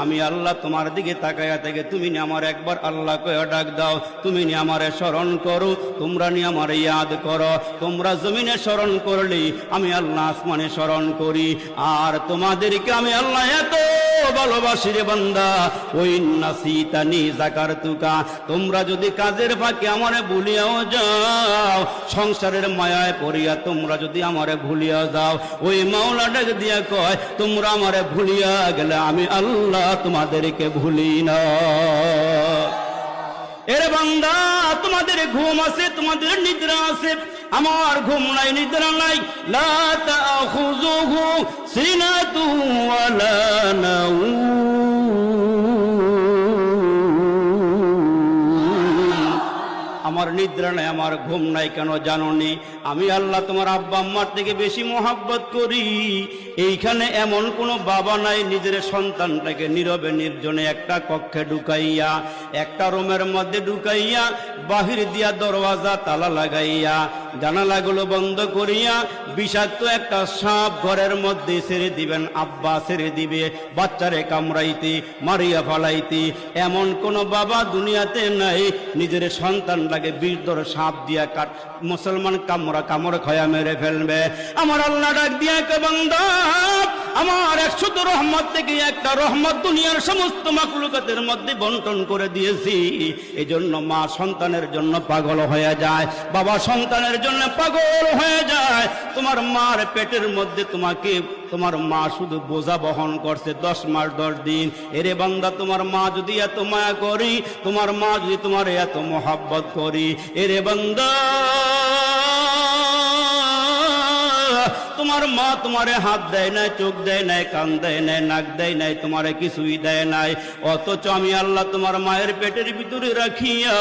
আমি আল্লাহ তোমার দিকে তাকায়া থেকে তুমি নি আমার একবার আল্লাহ কয়ে ডাক দাও, তুমি নি আমারে স্মরণ করো, তোমরা নি আমারে ইয়াদ করো। তোমরা জমিনে স্মরণ করলি, আমি আল্লাহ আসমানে স্মরণ করি। আর তোমাদেরকে আমি আল্লাহ এত ভালোবাসি রে বান্দা, ওই নাসিতানি যাকারতুকা, তোমরা যদি কাজের ফাঁকে আমারে ভুলিয়াও যাও, সংসারের মায়ায় পড়িয়া তোমরা যদি আমারে ভুলিয়া যাও, ওই মাওলা ডাক দিয়া কয় তোমরা আমারে ভুলিয়া গেলে আমি আল্লাহ তোমাদেরকে ভুলি না। এরে বান্দা, তোমাদের ঘুম আছে, তোমাদের নিদ্রা আছে, আমার ঘুম নাই, নিদ্রা নাই। লা তাখুযুহু সিনাতুন ওয়ালা নাওম, আমার নিদ্রা নাই, আমার ঘুম নাই। কেন জানো নি? আমি আল্লাহ তোমার আব্বা আম্মার থেকে বেশি মহব্বত করি। এইখানে এমন কোনো বাবা নাই নিজের সন্তানটাকে নীরবে নির্জনে একটা কক্ষে ঢুকাইয়া, একটা রুমের মধ্যে ঢুকাইয়া, বাহির দিয়া দরওয়াজা তালা লাগাইয়া, জানালাগুলো বন্ধ করিয়া বিষাক্ত একটা সাপ ঘরের মধ্যে ছেড়ে দিবেন। আব্বা ছেড়ে দিবে বাচ্চারে কামড়াইতে, মারিয়া ফালাইতে। এমন কোনো বাবা দুনিয়াতে নাই নিজের সন্তানটাকে বিষধর সাপ দিয়া মুসলমান কামড় খয়া মেরে ফেলবে। আমার আল্লাহ ডাক দিয়া কে বান্দা, আমার 100 রহমত থেকে একটা রহমত দুনিয়ার সমস্ত মাখলুকাতের মধ্যে বন্টন করে দিয়েছি। এই জন্য মা সন্তানের জন্য পাগল হয়ে যায়, বাবা সন্তানের জন্য পাগল হয়ে যায়। তোমার মার পেটের মধ্যে তোমার মা শুধু বোঝা বহন করছে 10 মাস 10 দিন। এরে বান্দা, তোমার মা যদি এত মায়া করি, তোমার মা যদি তোমার এত মহব্বত করি, এরে বান্দা, তোমার মা তোমারে হাত দেয় নাই, চোখ দেয় নাই, কান দেয় নাই, নাক দেয় নাই, তোমারে কিছুই দেয় নাই। অথচ আমি আল্লাহ তোমার মায়ের পেটের ভিতরে রাখিয়া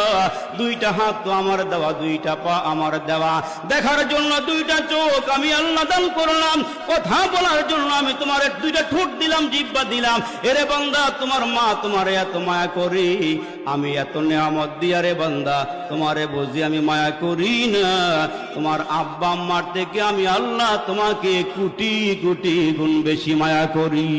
2টা হাত তো আমার দেওয়া, 2টা পা আমার দেওয়া, দেখার জন্য 2টা চোখ আমি আল্লাহ দান করলাম, কথা বলার জন্য আমি তোমার 2টা ঠোঁট দিলাম, জিহ্বা দিলাম। এরে বান্দা, তোমার মা তোমারে এত মায়া করি, আমি এত নেয়ামত দিয়া রে বান্দা তোমারে বুঝি আমি মায়া করি না। তোমার আব্বা আম্মার থেকে আমি আল্লাহ তোমাকে কোটি কোটি গুণ বেশি মায়া করি।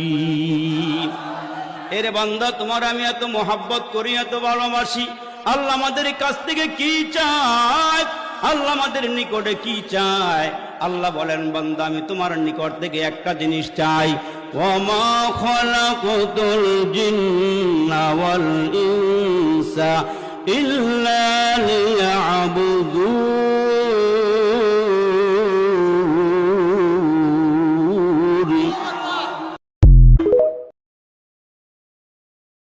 এরে বান্দা, তোমার আমি এত মহব্বত করি, এত ভালোবাসি। আল্লাহ আমাদের কাছ থেকে কি চায়? আল্লাহ আমাদের নিকটে কি চায়? আল্লাহ বলেন, বান্দা আমি তোমার নিকট থেকে একটা জিনিস চাই। ওয়ামা খালাকাতুল জিন্না ওয়াল ইনসা ইল্লা লিয়াবুদুন।